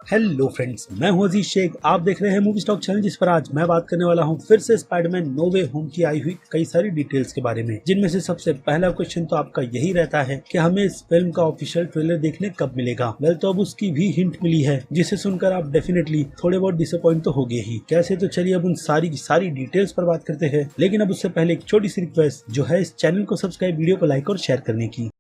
Hello friends, मैं हूं अजीज शेख। आप देख रहे हैं मूवी स्टॉक चैनल, जिस पर आज मैं बात करने वाला हूं फिर से स्पाइडरमैन नो वे होम की आई हुई कई सारी डिटेल्स के बारे में, जिनमें से सबसे पहला क्वेश्चन तो आपका यही रहता है कि हमें इस फिल्म का ऑफिशियल ट्रेलर देखने कब मिलेगा। वेल, तो अब उसकी भी हिंट मिली है, जिसे सुनकर आप डेफिनेटली थोड़े बहुत डिसअपॉइंट तो होंगे ही। कैसे, तो चलिए अब उन सारी की सारी डिटेल्स पर बात करते हैं। लेकिन अब उससे पहले एक छोटी सी रिक्वेस्ट, जो है इस चैनल को सब्सक्राइब, वीडियो को लाइक और शेयर करने की।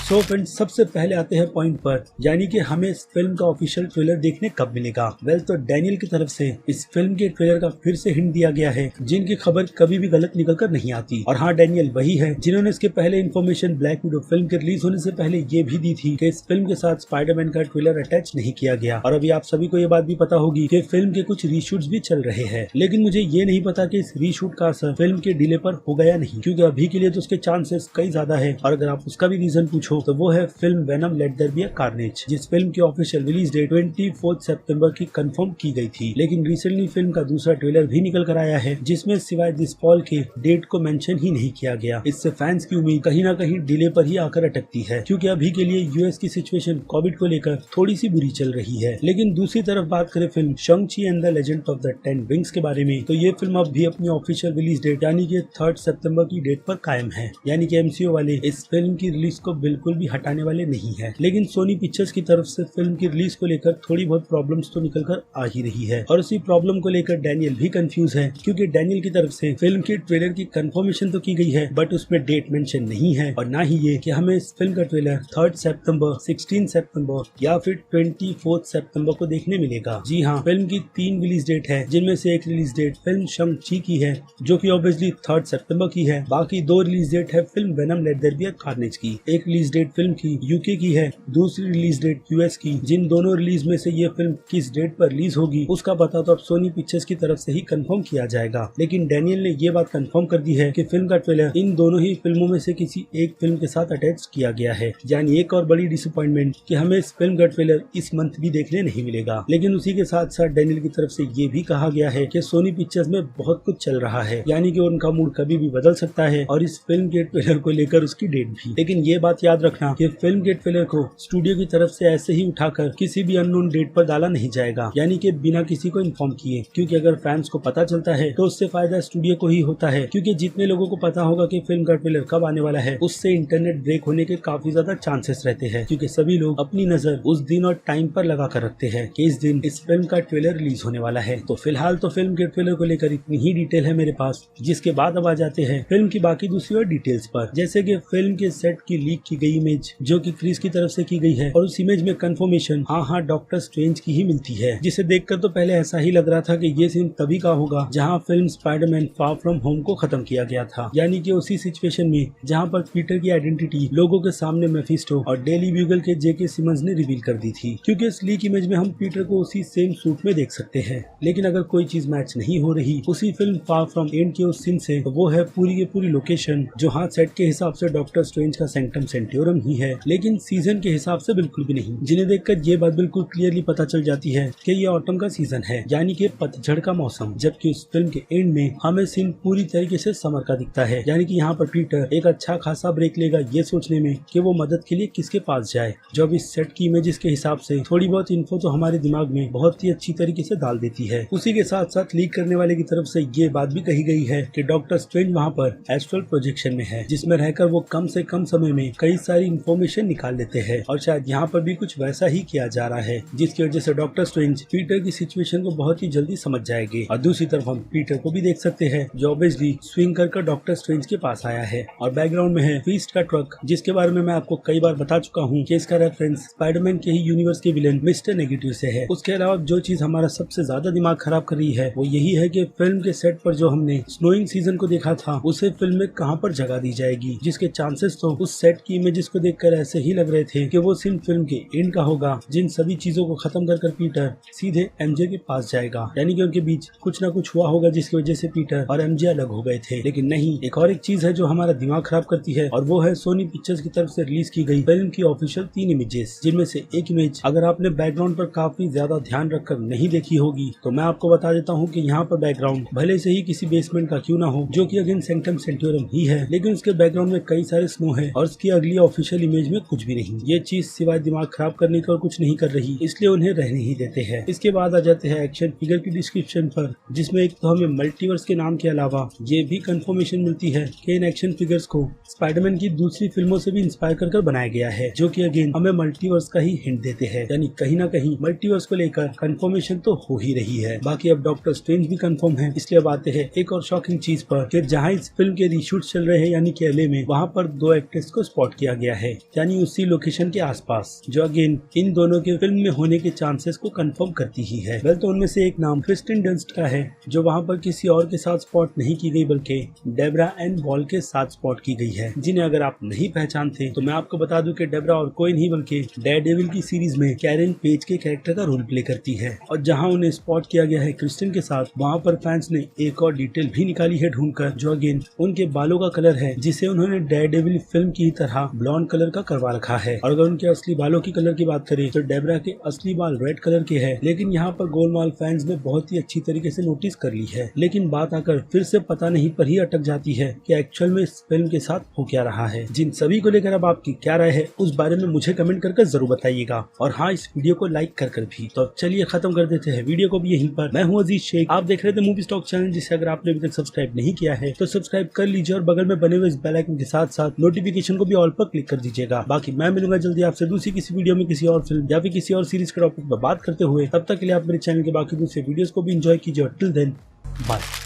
सो फ्रेंड्स, सबसे पहले आते हैं पॉइंट पर, यानी कि हमें इस फिल्म का ऑफिशियल ट्रेलर देखने कब मिलेगा। वेल, तो डैनियल की तरफ से इस फिल्म के ट्रेलर का फिर से हिंट दिया गया है, जिनकी खबर कभी भी गलत निकल कर नहीं आती। और हाँ, डैनियल वही है जिन्होंने इसके पहले इन्फॉर्मेशन ब्लैक विडो फिल्म के रिलीज होने से पहले ये भी दी थी कि इस फिल्म के साथ स्पाइडरमैन का ट्रेलर अटैच नहीं किया गया। और अभी आप सभी को ये बात भी पता होगी कि फिल्म के कुछ रीशूट्स भी चल रहे हैं। लेकिन मुझे ये नहीं पता कि इस रीशूट का असर फिल्म के डिले पर हो गया नहीं, क्योंकि अभी के लिए तो उसके चांसेस कई ज्यादा है। और अगर आप उसका भी रीजन पूछो तो वो है film Venom let there be a carnage, जिस फिल्म की ऑफिशियल रिलीज डेट 24 सितंबर की कंफर्म की गई थी। लेकिन रिसेंटली फिल्म का दूसरा ट्रेलर भी निकल कर आया है, जिसमें सिवाय दिस फॉल के डेट को मेंशन ही नहीं किया गया। इससे फैंस की उम्मीद कहीं ना कहीं डिले पर ही आकर अटकती है, क्योंकि अभी के लिए यूएस की सिचुएशन कोविड को लेकर थोड़ी सी बुरी चल रही है। लेकिन दूसरी तरफ बात करें film Shang Chi and the legend of the 10 wings के बारे में, तो ये फिल्म अब भी अपनी ऑफिशियल रिलीज डेट यानी कि 3 सितंबर की डेट पर कायम है। यानी कि एमसीयू वाले इस फिल्म की रिलीज को बिल्कुल भी हटाने वाले नहीं है। लेकिन सोनी पिक्चर्स की तरफ से फिल्म की रिलीज को लेकर थोड़ी बहुत प्रॉब्लम्स तो निकल कर आ ही रही है, और उसी प्रॉब्लम को लेकर डैनियल भी कंफ्यूज है, क्योंकि डैनियल की तरफ से फिल्म के ट्रेलर की कंफर्मेशन तो की गई है, बट उसमें डेट मेंशन नहीं है, और ना ही ये कि हमें इस फिल्म का ट्रेलर 3 सितंबर, 16 सितंबर या फिर 24 सितंबर को देखने मिलेगा। जी हाँ, फिल्म की 3 रिलीज डेट है, जिनमें से एक रिलीज डेट फिल्म शंग-ची की है, जो कि ऑब्वियसली 3 सितंबर की है। बाकी 2 रिलीज डेट है film Venom let there be a carnage की। एक रिलीज डेट फिल्म की यूके की है, दूसरी रिलीज डेट यूएस की। जिन दोनों रिलीज में से ये फिल्म किस डेट पर रिलीज होगी उसका पता तो अब सोनी पिक्चर्स की तरफ से ही कंफर्म किया जाएगा। लेकिन डैनियल ने ये बात कंफर्म कर दी है कि फिल्म का ट्रेलर इन दोनों ही फिल्मों में से किसी एक फिल्म के साथ अटैच किया गया है। यानी एक और बड़ी डिसअपॉइंटमेंट कि हमें इस फिल्म का ट्रेलर इस मंथ भी देखने नहीं मिलेगा। लेकिन उसी के साथ साथ डैनियल की तरफ से ये भी कहा गया है कि सोनी पिक्चर्स में बहुत कुछ चल रहा है, यानी कि उनका मूड कभी भी बदल सकता है, और इस फिल्म के ट्रेलर को लेकर उसकी डेट भी। लेकिन ये बात याद रखना कि फिल्म के ट्रेलर को स्टूडियो की तरफ से ऐसे ही उठाकर किसी भी अननोन डेट पर डाला नहीं जाएगा, यानी कि बिना किसी को इन्फॉर्म किए, क्योंकि अगर फैंस को पता चलता है तो उससे फायदा स्टूडियो को ही होता है, क्योंकि जितने लोगों को पता होगा कि फिल्म का ट्रेलर कब आने वाला है, उससे इंटरनेट ब्रेक होने के काफी ज्यादा चांसेस रहते हैं, क्योंकि सभी लोग अपनी नजर उस दिन और टाइम पर लगा कर रखते हैं कि इस दिन इस फिल्म का ट्रेलर रिलीज होने वाला है। तो फिलहाल तो फिल्म के ट्रेलर को लेकर इतनी ही डिटेल है मेरे पास, जिसके बाद अब आ जाते हैं फिल्म की बाकी दूसरी और डिटेल्स पर। जैसे कि फिल्म के सेट की लीक की गई इमेज, जो कि क्रिस की तरफ से की गई है, और उस इमेज में कंफर्मेशन हाँ डॉक्टर स्ट्रेंज की ही मिलती है, जिसे देखकर तो पहले ऐसा ही लग रहा था कि ये सीन तभी का होगा जहां film Spiderman far from home को खत्म किया गया था, यानी कि उसी सिचुएशन में जहां पर पीटर की आइडेंटिटी लोगों के सामने मेफिस्टो और डेली ब्यूगल के जेके सिमंस ने रिवील कर दी थी। क्योंकि इस लीक इमेज में हम पीटर को उसी सेम सूट में देख सकते हैं। लेकिन अगर कोई चीज मैच नहीं हो रही उसी फिल्म फार फ्रॉम एंड के उस सीन से, तो वो है पूरी की पूरी लोकेशन, जो हाँ सेट के हिसाब से डॉक्टर स्ट्रेंज का सेंक्टम सेंट्योरम ही है, लेकिन सीजन के हिसाब से बिल्कुल भी नहीं। जिन्हें देखकर ये बात बिल्कुल क्लियरली पता चल जाती है कि ये ऑटम का सीजन है, यानी कि पतझड़ का मौसम। जबकि उस फिल्म के एंड में हमें सीन पूरी तरीके से समर का दिखता है, यानी कि यहाँ पर पीटर एक अच्छा खासा ब्रेक लेगा ये सोचने में कि वो मदद के लिए किसके पास जाए। जब इस सेट की इमेजेस के हिसाब से थोड़ी बहुत इन्फो तो हमारे दिमाग में बहुत ही अच्छी तरीके से डाल देती है। उसी के साथ साथ लीक करने वाले की तरफ से ये बात भी कही गई है कि डॉक्टर स्ट्रेंज वहाँ पर एस्ट्रल प्रोजेक्शन में है, जिसमें रहकर वो कम से कम समय में कई सारी इन्फॉर्मेशन निकाल लेते हैं, और शायद यहाँ पर भी कुछ वैसा ही किया जा रहा है, जिसकी वजह से डॉक्टर स्ट्रेंज पीटर की सिचुएशन को बहुत ही जल्दी समझ जाएंगे। और दूसरी तरफ हम पीटर को भी देख सकते हैं, जो ऑब्वियसली स्विंग कर डॉक्टर स्ट्रेंज के पास आया है, और बैकग्राउंड में है फीस्ट का ट्रक, जिसके बारे में मैं आपको कई बार बता चुका हूँ कि इसका रेफरेंस स्पाइडरमैन के ही यूनिवर्स के विलेन मिस्टर नेगेटिव से है। उसके अलावा जो चीज हमारा सबसे ज्यादा दिमाग खराब कर रही है वो यही है कि फिल्म के सेट पर जो हमने स्नोइंग सीजन को देखा था, उसे फिल्म में कहाँ पर जगह दी जाएगी, जिसके चांसेस तो उस सेट की इमेजेस को देखकर ऐसे ही लग रहे थे कि वो सीन फिल्म के एंड का होगा, जिन सभी चीजों को खत्म कर पीटर सीधे एमजे के पास जाएगा, यानी कि उनके बीच कुछ ना कुछ हुआ होगा जिसकी वजह से पीटर और एमजे अलग हो गए थे। लेकिन नहीं, एक और एक चीज है जो हमारा दिमाग खराब करती है, और वो है सोनी पिक्चर्स की तरफ से रिलीज की गई फिल्म की ऑफिशियल 3 इमेजेस, जिनमें से एक इमेज अगर आपने बैकग्राउंड पर काफी ज्यादा ध्यान रखकर नहीं देखी होगी तो मैं आपको बता देता हूँ कि यहाँ पर बैकग्राउंड भले से ही किसी बेसमेंट का क्यों ना हो, जो कि अगेन सेंक्टम सेंट्योरम ही है, लेकिन उसके बैकग्राउंड में कई सारे स्नो है, और उसकी अगली ऑफिशियल इमेज में कुछ भी नहीं। ये चीज सिवाय दिमाग खराब करने का और कुछ नहीं कर रही, इसलिए उन्हें रहने ही देते हैं। इसके बाद आ जाते हैं एक्शन फिगर की डिस्क्रिप्शन पर, जिसमें एक तो हमें मल्टीवर्स के नाम के अलावा ये भी कंफर्मेशन मिलती है कि इन एक्शन फिगर्स को स्पाइडरमैन की दूसरी फिल्मों से भी इंस्पायर कर बनाया गया है, जो कि अगेन हमें मल्टीवर्स का ही हिंट देते हैं। यानी कहीं ना कहीं मल्टीवर्स को लेकर कंफर्मेशन तो हो ही रही है। बाकी अब डॉक्टर स्ट्रेंज भी कंफर्म है। इसलिए अब आते हैं एक और शॉकिंग चीज पर कि जहां इस फिल्म के रीशूट चल रहे हैं यानी कि LA में, वहां पर 2 एक्ट्रेस को स्पॉट किया गया है, यानी उसी लोकेशन के आसपास, जो अगेन इन दोनों के फिल्म में होने के चांसेस को कंफर्म करती ही है। वेल तो उनमें से एक नाम क्रिस्टिन डस्ट का है, जो वहां पर किसी और के साथ स्पॉट नहीं की गई बल्कि डेब्रा एंड वॉल के साथ स्पॉट की गई है, जिन्हें अगर आप नहीं पहचानते तो मैं आपको बता दूं कि डेब्रा और कोई नहीं बल्कि डेयरडेविल की सीरीज में कैरन पेज के कैरेक्टर का रोल प्ले करती है। और जहां उन्हें स्पॉट किया गया है क्रिस्टिन के साथ, वहां पर फैंस ने एक और डिटेल भी निकाली है ढूंढकर, जो अगेन उनके बालों का कलर है, जिसे उन्होंने डेयरडेविल फिल्म की तरह ब्लॉन्ड कलर का करवा रखा है। और अगर उनके असली बालों की कलर की बात करें तो डेब्रा के असली बाल रेड कलर के हैं, लेकिन यहाँ पर गोलमाल फैंस ने बहुत ही अच्छी तरीके से नोटिस कर ली है। लेकिन बात आकर फिर से पता नहीं पर ही अटक जाती है कि एक्चुअल में इस फिल्म के साथ हो क्या रहा है। जिन सभी को लेकर अब आपकी क्या राय है उस बारे में मुझे कमेंट करके जरूर बताइएगा, और हाँ, इस वीडियो को लाइक कर भी। तो चलिए खत्म कर देते हैं वीडियो को भी यहीं पर। मैं हूँ अजीज शेख, आप देख रहे थे मूवी स्टॉक चैनल, जिसे अगर आपने अभी तक सब्सक्राइब नहीं किया है तो सब्सक्राइब कर लीजिए और बगल में बने हुए इस बेल आइकन के साथ साथ नोटिफिकेशन को भी ऑल पर क्लिक कर दीजिएगा। बाकी मैं मिलूंगा जल्दी आपसे दूसरी किसी वीडियो में किसी और फिल्म या फिर किसी और सीरीज के टॉपिक पर बात करते हुए। तब तक के लिए आप मेरे चैनल के बाकी दूसरे वीडियोस को भी एंजॉय कीजिए। Till then bye.